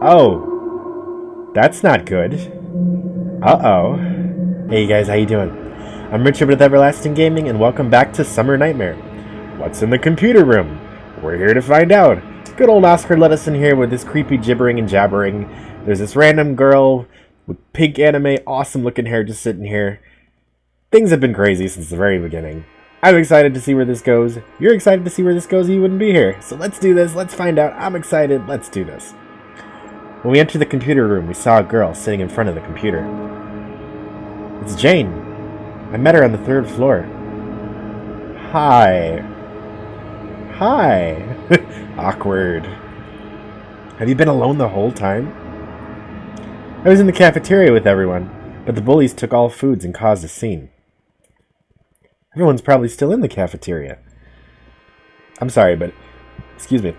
Oh, that's not good. Uh-oh. Hey guys, how you doing? I'm Richard with Everlasting Gaming, and welcome back to Summer Nightmare. What's in the computer room? We're here to find out. Good old Oscar let us in here with this creepy gibbering and jabbering. There's this random girl with pink anime, awesome looking hair just sitting here. Things have been crazy since the very beginning. I'm excited to see where this goes. You're excited to see where this goes, or you wouldn't be here. So let's do this, let's find out. I'm excited, let's do this. When we entered the computer room, we saw a girl sitting in front of the computer. It's Jane. I met her on the 3rd floor. Hi. Hi. Awkward. Have you been alone the whole time? I was in the cafeteria with everyone, but the bullies took all foods and caused a scene. Everyone's probably still in the cafeteria. I'm sorry, but... Excuse me.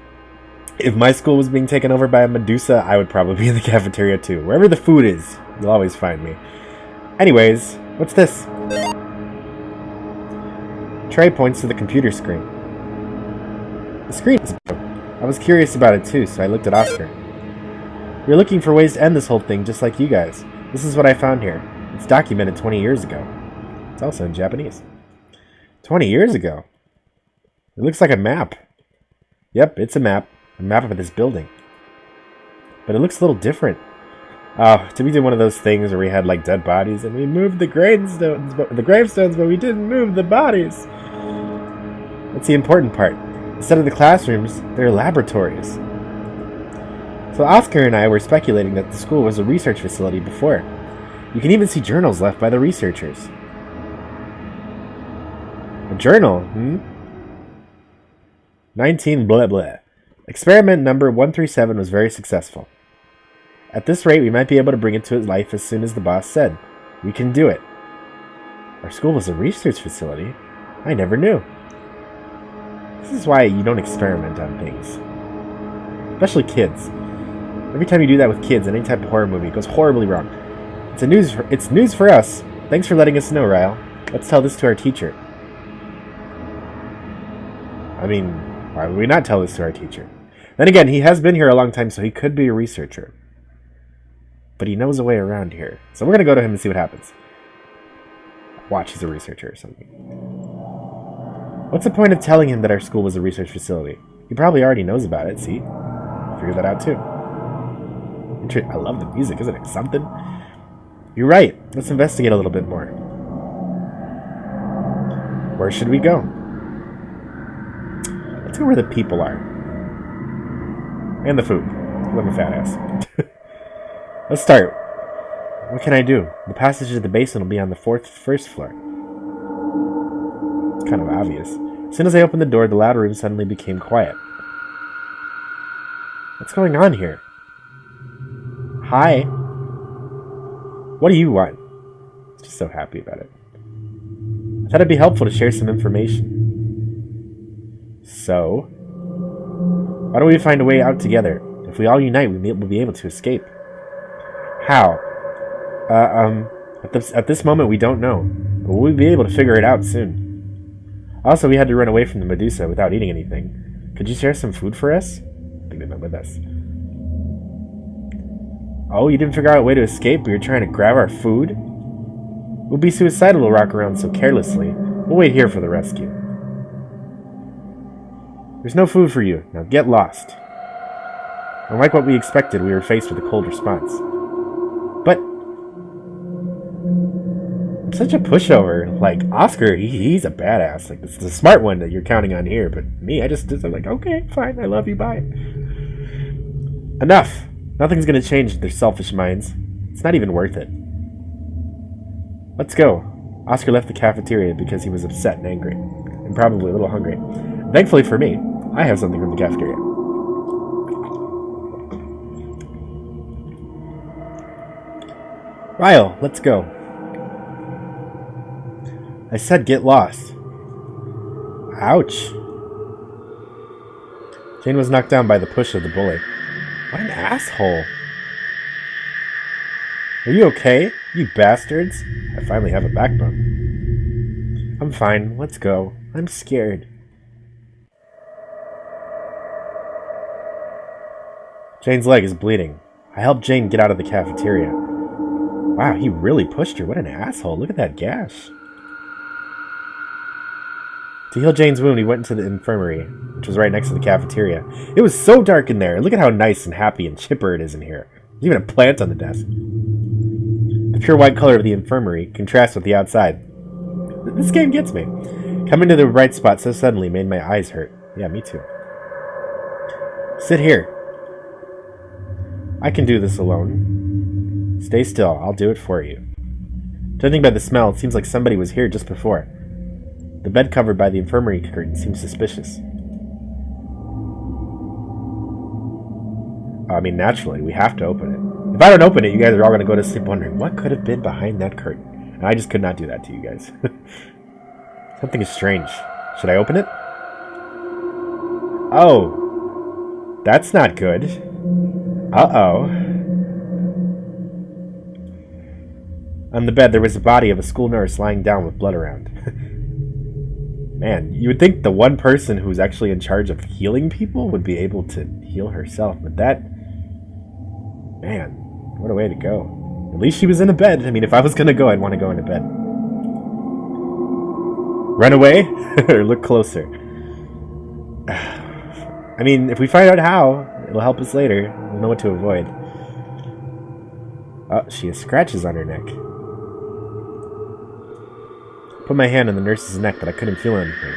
If my school was being taken over by a Medusa, I would probably be in the cafeteria too. Wherever the food is, you'll always find me. Anyways, what's this? Trey points to the computer screen. The screen is blue. I was curious about it too, so I looked at Oscar. We're looking for ways to end this whole thing just like you guys. This is what I found here. It's documented 20 years ago. It's also in Japanese. 20 years ago? It looks like a map. Yep, it's a map. A map of this building. But it looks a little different. Oh, to be doing one of those things where we had like dead bodies and we moved the gravestones, but we didn't move the bodies. That's the important part. Instead of the classrooms, they're laboratories. So Oscar and I were speculating that the school was a research facility before. You can even see journals left by the researchers. A journal, 19 blah blah. Experiment number 137 was very successful. At this rate, we might be able to bring it to life as soon as the boss said. We can do it. Our school was a research facility? I never knew. This is why you don't experiment on things. Especially kids. Every time you do that with kids in any type of horror movie, it goes horribly wrong. It's news for us. Thanks for letting us know, Ryle. Let's tell this to our teacher. I mean, why would we not tell this to our teacher? Then again, he has been here a long time, so he could be a researcher. But he knows a way around here. So we're going to go to him and see what happens. Watch, he's a researcher or something. What's the point of telling him that our school was a research facility? He probably already knows about it, see? Figured that out too. I love the music, isn't it something? You're right. Let's investigate a little bit more. Where should we go? Let's go where the people are. And the food. I'm a fat ass. Let's start. What can I do? The passage to the basement will be on the first floor. It's kind of obvious. As soon as I opened the door, the loud room suddenly became quiet. What's going on here? Hi. What do you want? Just so happy about it. I thought it'd be helpful to share some information. So? Why don't we find a way out together? If we all unite, we'll be able to escape. How? At this moment, we don't know. But we'll be able to figure it out soon. Also, we had to run away from the Medusa without eating anything. Could you share some food for us? I think they meant with us. Oh, you didn't figure out a way to escape, but you're trying to grab our food? We'll be suicidal to walk around so carelessly. We'll wait here for the rescue. There's no food for you. Now get lost. Unlike what we expected, we were faced with a cold response. But I'm such a pushover. Like, Oscar, he's a badass. Like, it's the smart one that you're counting on here. But me, I'm like, okay, fine, I love you, bye. Enough. Nothing's gonna change their selfish minds. It's not even worth it. Let's go. Oscar left the cafeteria because he was upset and angry. And probably a little hungry. Thankfully for me, I have something from the cafeteria. Ryle, let's go. I said get lost. Ouch. Jane was knocked down by the push of the bully. What an asshole. Are you okay, you bastards? I finally have a backbone. I'm fine, let's go. I'm scared. Jane's leg is bleeding. I helped Jane get out of the cafeteria. Wow, he really pushed her. What an asshole. Look at that gash. To heal Jane's wound, he went into the infirmary, which was right next to the cafeteria. It was so dark in there. Look at how nice and happy and chipper it is in here. There's even a plant on the desk. The pure white color of the infirmary contrasts with the outside. This game gets me. Coming to the right spot so suddenly made my eyes hurt. Yeah, me too. Sit here. I can do this alone. Stay still. I'll do it for you. Judging by the smell, it seems like somebody was here just before. The bed covered by the infirmary curtain seems suspicious. I mean, naturally, we have to open it. If I don't open it, you guys are all going to go to sleep wondering, what could have been behind that curtain? And I just could not do that to you guys. Something is strange. Should I open it? Oh. That's not good. Uh-oh. On the bed, there was a body of a school nurse lying down with blood around. Man, you would think the one person who's actually in charge of healing people would be able to heal herself, but that... Man, what a way to go. At least she was in a bed. I mean, if I was going to go, I'd want to go into bed. Run away? Or look closer? I mean, if we find out how, it'll help us later. We'll know what to avoid. Oh, she has scratches on her neck. Put my hand on the nurse's neck, but I couldn't feel anything.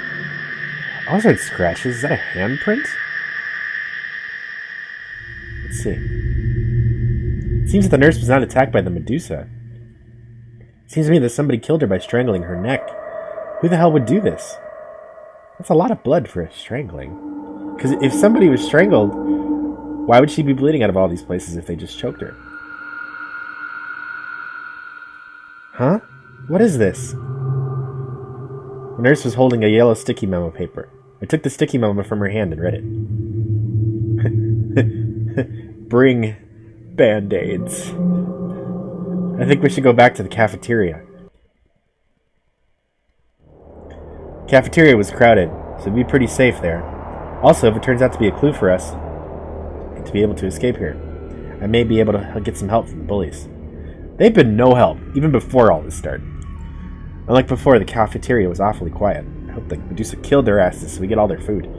I also had scratches. Is that a handprint? Let's see. It seems that the nurse was not attacked by the Medusa. It seems to me that somebody killed her by strangling her neck. Who the hell would do this? That's a lot of blood for a strangling. Because if somebody was strangled, why would she be bleeding out of all these places if they just choked her? Huh? What is this? The nurse was holding a yellow sticky memo paper. I took the sticky memo from her hand and read it. Bring Band-Aids. I think we should go back to the cafeteria. Cafeteria was crowded, so it'd be pretty safe there. Also, if it turns out to be a clue for us to be able to escape here, I may be able to get some help from the bullies. They've been no help, even before all this started. Unlike before, the cafeteria was awfully quiet. I hope the Medusa killed their asses so we get all their food.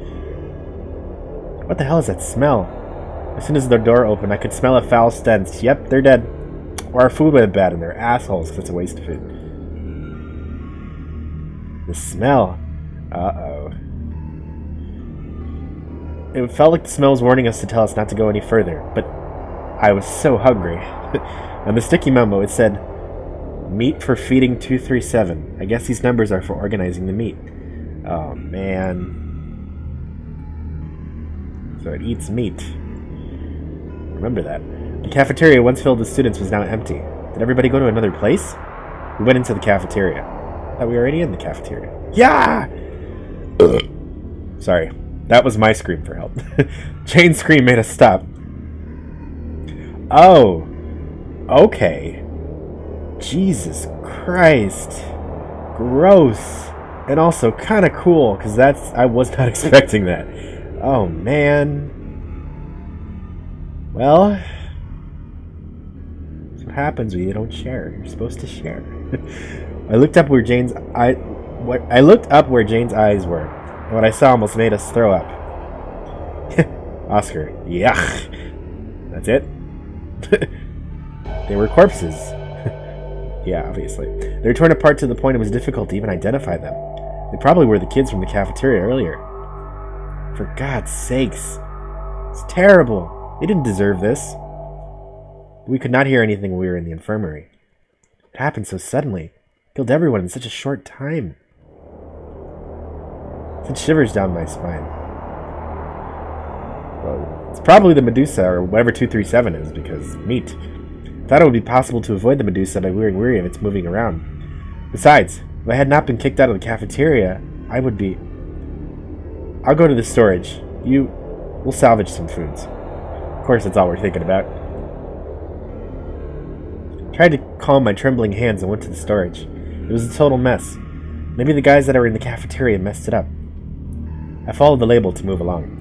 What the hell is that smell? As soon as the door opened, I could smell a foul stench. Yep, they're dead. Or our food went bad and they're assholes because it's a waste of food. The smell. Uh-oh. It felt like the smell was warning us to tell us not to go any further, but I was so hungry. On the sticky memo, it said, meat for feeding 237. I guess these numbers are for organizing the meat. Oh, man. So it eats meat. Remember that. The cafeteria, once filled with students, was now empty. Did everybody go to another place? We went into the cafeteria. I thought we were already in the cafeteria. Yeah! Sorry. That was my scream for help. Jane's scream made us stop. Oh. Okay. Jesus Christ. Gross. And also kind of cool, because I was not expecting that. Oh, man. Well, that's what happens when you don't share. You're supposed to share. I looked up where Jane's eyes were, and what I saw almost made us throw up. Oscar, yuck. That's it? They were corpses. Yeah, obviously. They were torn apart to the point it was difficult to even identify them. They probably were the kids from the cafeteria earlier. For God's sakes. It's terrible. They didn't deserve this. We could not hear anything when we were in the infirmary. It happened so suddenly. Killed everyone in such a short time. Sent shivers down my spine. Well, it's probably the Medusa, or whatever 237 is, because meat. I thought it would be possible to avoid the Medusa by being weary of its moving around. Besides, if I had not been kicked out of the cafeteria, I would be... I'll go to the storage. We'll salvage some foods. Of course, that's all we're thinking about. Tried to calm my trembling hands and went to the storage. It was a total mess. Maybe the guys that are in the cafeteria messed it up. I followed the label to move along.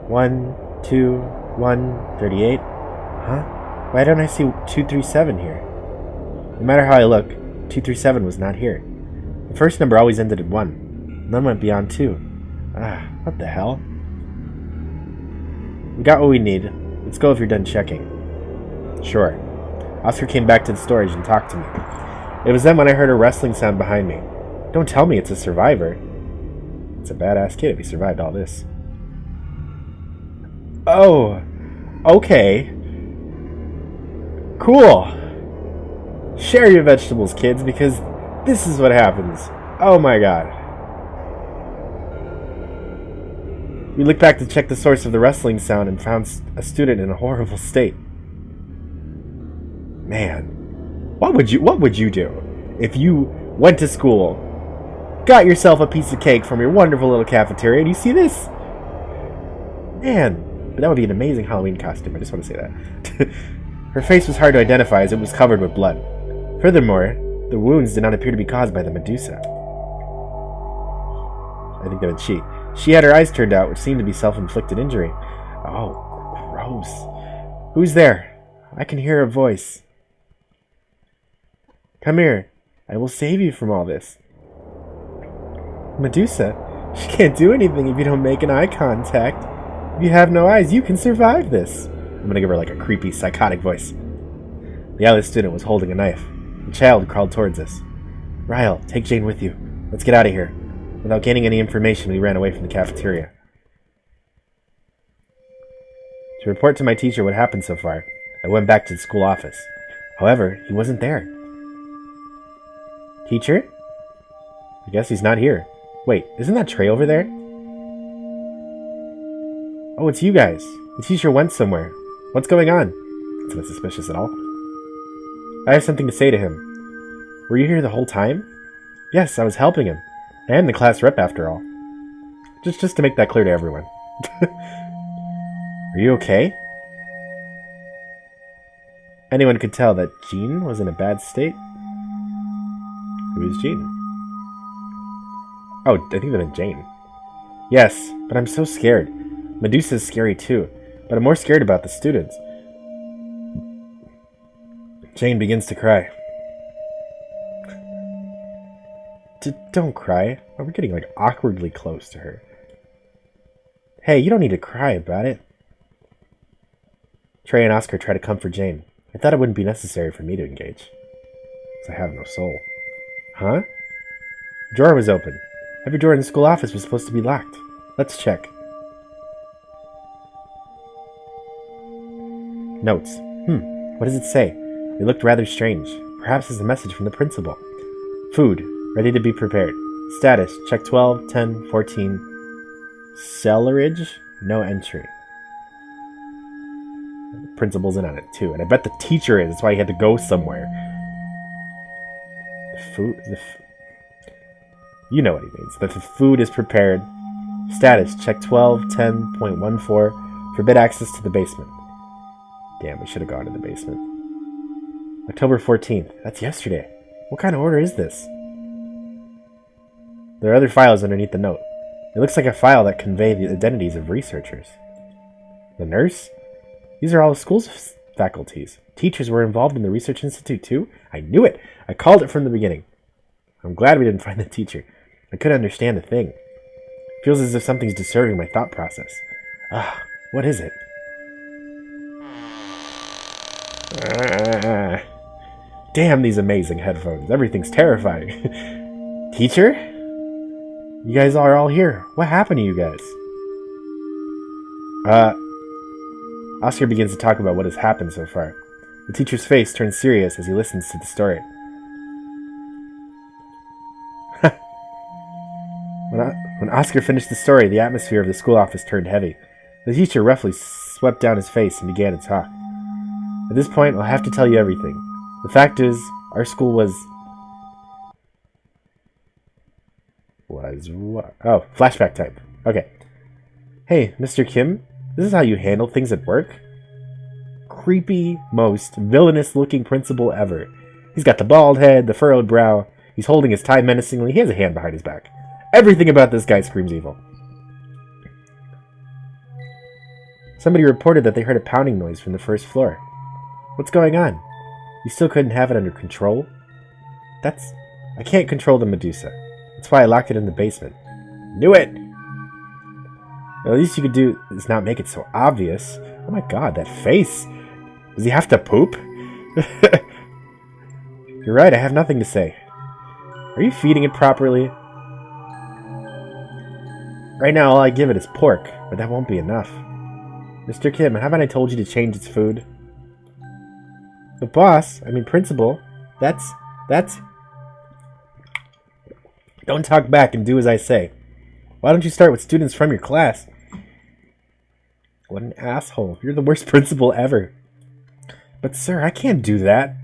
1, 2, 1, 38. Huh? Why don't I see 237 here? No matter how I look, 237 was not here. The first number always ended in 1. None went beyond 2. What the hell? We got what we need. Let's go if you're done checking. Sure. Oscar came back to the storage and talked to me. It was then when I heard a rustling sound behind me. Don't tell me it's a survivor. It's a badass kid if he survived all this. Oh, okay. Cool. Share your vegetables, kids, because this is what happens. Oh my god. We looked back to check the source of the rustling sound and found a student in a horrible state. Man, what would you do if you went to school, got yourself a piece of cake from your wonderful little cafeteria, and you see this? Man, but that would be an amazing Halloween costume. I just want to say that. Her face was hard to identify as it was covered with blood. Furthermore, the wounds did not appear to be caused by the Medusa. I think that would cheat. She had her eyes turned out, which seemed to be self-inflicted injury. Oh, gross. Who's there? I can hear a voice. Come here. I will save you from all this. Medusa? She can't do anything if you don't make an eye contact. If you have no eyes, you can survive this. I'm gonna give her like a creepy, psychotic voice. The eyeless student was holding a knife. The child crawled towards us. Ryle, take Jane with you. Let's get out of here. Without gaining any information, we ran away from the cafeteria. To report to my teacher what happened so far, I went back to the school office. However, he wasn't there. Teacher? I guess he's not here. Wait, isn't that Trey over there? Oh, it's you guys. The teacher went somewhere. What's going on? That's not suspicious at all. I have something to say to him. Were you here the whole time? Yes, I was helping him. I am the class rep after all. Just to make that clear to everyone. Are you okay? Anyone could tell that Jean was in a bad state. Who is Jean? Oh, I think that meant Jane. Yes, but I'm so scared. Medusa's scary too, but I'm more scared about the students. Jane begins to cry. Don't cry. Oh, we're getting like awkwardly close to her. Hey, you don't need to cry about it. Trey and Oscar try to comfort Jane. I thought it wouldn't be necessary for me to engage, because I have no soul. Huh? The drawer was open. Every drawer in the school office was supposed to be locked. Let's check. Notes. What does it say? It looked rather strange. Perhaps it's a message from the principal. Food. Ready to be prepared. Status. Check 12, 10, 14. Cellarage? No entry. The principal's in on it too. And I bet the teacher is. That's why he had to go somewhere. The food... You know what he means. That the food is prepared. Status. Check 12, 10.14. Forbid access to the basement. Damn, we should have gone to the basement. October 14th. That's yesterday. What kind of order is this? There are other files underneath the note. It looks like a file that convey the identities of researchers. The nurse? These are all the school's faculties. Teachers were involved in the research institute too? I knew it! I called it from the beginning. I'm glad we didn't find the teacher. I couldn't understand a thing. It feels as if something's disturbing my thought process. What is it? Damn these amazing headphones. Everything's terrifying. Teacher? You guys are all here. What happened to you guys? Oscar begins to talk about what has happened so far. The teacher's face turns serious as he listens to the story. When Oscar finished the story, the atmosphere of the school office turned heavy. The teacher roughly swept down his face and began to talk. At this point, I'll have to tell you everything. The fact is, our school was what? Oh, flashback type. Okay. Hey, Mr. Kim, this is how you handle things at work? Creepy, most villainous-looking principal ever. He's got the bald head, the furrowed brow. He's holding his tie menacingly. He has a hand behind his back. Everything about this guy screams evil. Somebody reported that they heard a pounding noise from the first floor. What's going on? You still couldn't have it under control? I can't control the Medusa. That's why I locked it in the basement. Knew it! The least you could do is not make it so obvious. Oh my god, that face! Does he have to poop? You're right, I have nothing to say. Are you feeding it properly? Right now, all I give it is pork, but that won't be enough. Mr. Kim, haven't I told you to change its food? But boss, principal, that's... Don't talk back and do as I say. Why don't you start with students from your class? What an asshole. You're the worst principal ever. But sir, I can't do that.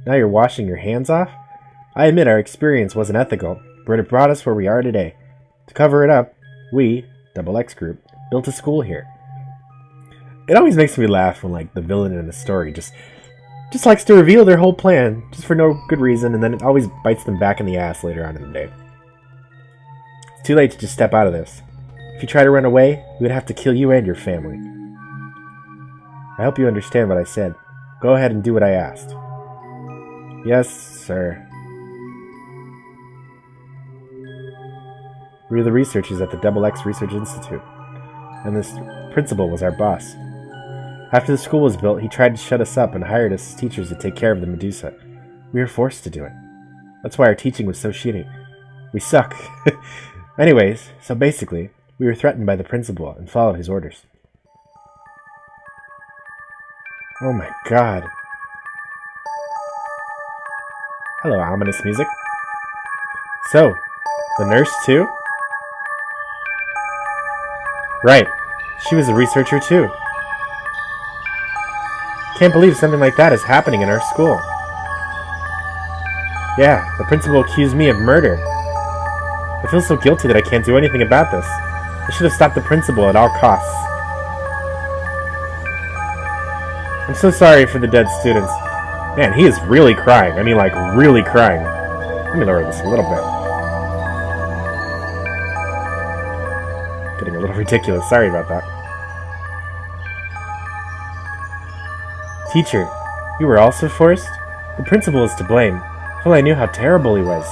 Now you're washing your hands off? I admit our experience wasn't ethical, but it brought us where we are today. To cover it up, we, Double X Group, built a school here. It always makes me laugh when, the villain in a story just likes to reveal their whole plan, just for no good reason, and then it always bites them back in the ass later on in the day. It's too late to just step out of this. If you try to run away, we would have to kill you and your family. I hope you understand what I said. Go ahead and do what I asked. Yes, sir. We were the researchers at the Double X Research Institute, and this principal was our boss. After the school was built, he tried to shut us up and hired us as teachers to take care of the Medusa. We were forced to do it. That's why our teaching was so shitty. We suck. Anyways, so basically, we were threatened by the principal and followed his orders. Oh my god. Hello, ominous music. So, the nurse too? Right, she was a researcher too. Can't believe something like that is happening in our school. Yeah, the principal accused me of murder. I feel so guilty that I can't do anything about this. I should have stopped the principal at all costs. I'm so sorry for the dead students. Man, he is really crying. Really crying. Let me lower this a little bit. Getting a little ridiculous. Sorry about that. Teacher, you were also forced? The principal is to blame. If only I knew how terrible he was.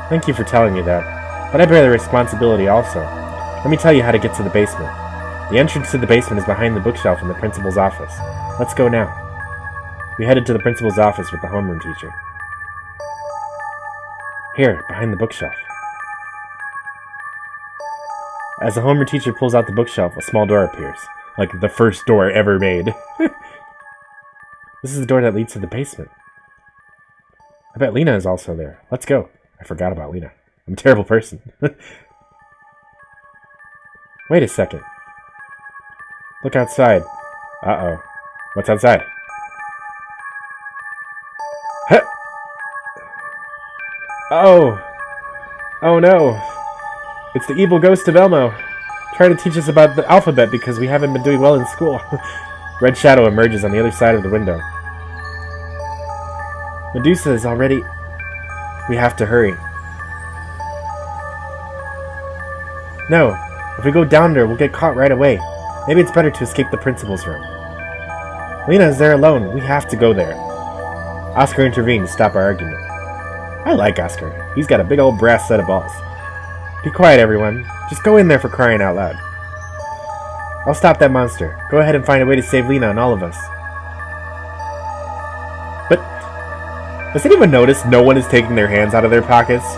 Thank you for telling me that, but I bear the responsibility also. Let me tell you how to get to the basement. The entrance to the basement is behind the bookshelf in the principal's office. Let's go now. We headed to the principal's office with the homeroom teacher. Here, behind the bookshelf. As the homeroom teacher pulls out the bookshelf, a small door appears. Like the first door ever made. This is the door that leads to the basement. I bet Lena is also there. Let's go. I forgot about Lena. I'm a terrible person. Wait a second. Look outside. Uh-oh. What's outside? Huh! Oh! Oh no! It's the evil ghost of Elmo, trying to teach us about the alphabet because we haven't been doing well in school. Red shadow emerges on the other side of the window. Medusa is already... We have to hurry. No, if we go down there, we'll get caught right away. Maybe it's better to escape the principal's room. Lena is there alone. We have to go there. Oscar intervened to stop our argument. I like Oscar. He's got a big old brass set of balls. Be quiet, everyone. Just go in there for crying out loud. I'll stop that monster. Go ahead and find a way to save Lena and all of us. But, has anyone noticed no one is taking their hands out of their pockets?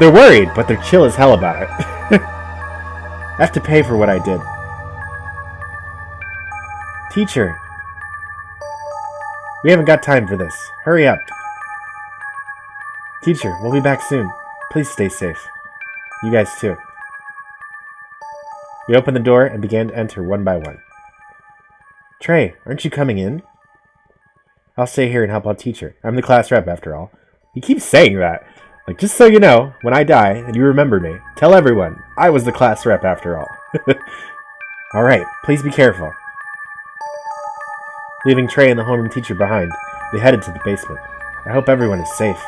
They're worried, but they're chill as hell about it. I have to pay for what I did. Teacher. We haven't got time for this. Hurry up. Teacher, we'll be back soon. Please stay safe. You guys too. We opened the door and began to enter one by one. Trey, aren't you coming in? I'll stay here and help out teacher. I'm the class rep after all. He keeps saying that. Like, just so you know, when I die and you remember me, tell everyone I was the class rep after all. Alright, please be careful. Leaving Trey and the homeroom teacher behind, we headed to the basement. I hope everyone is safe.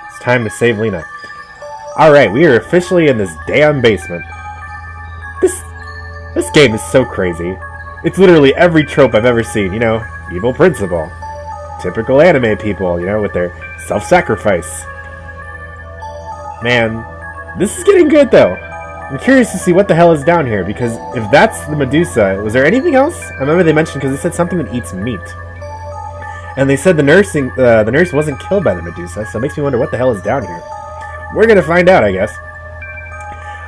It's time to save Lena. Alright, we are officially in this damn basement. This game is so crazy. It's literally every trope I've ever seen, you know, evil principal. Typical anime people, you know, with their self-sacrifice. Man, this is getting good though. I'm curious to see what the hell is down here, because if that's the Medusa, was there anything else? I remember they mentioned, because they said something that eats meat. And they said the nurse wasn't killed by the Medusa, so it makes me wonder what the hell is down here. We're gonna find out, I guess.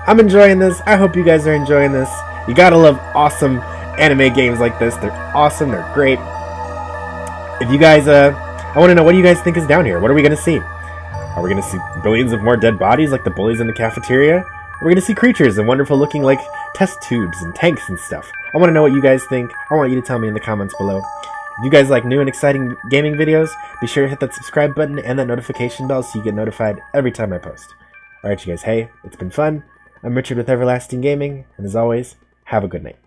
I'm enjoying this. I hope you guys are enjoying this. You gotta love awesome anime games like this. They're awesome. They're great. If you guys, I want to know, what do you guys think is down here? What are we gonna see? Are we gonna see billions of more dead bodies like the bullies in the cafeteria? We're going to see creatures and wonderful looking like test tubes and tanks and stuff. I want to know what you guys think. I want you to tell me in the comments below. If you guys like new and exciting gaming videos, be sure to hit that subscribe button and that notification bell so you get notified every time I post. Alright you guys, hey, it's been fun. I'm Richard with Everlasting Gaming, and as always, have a good night.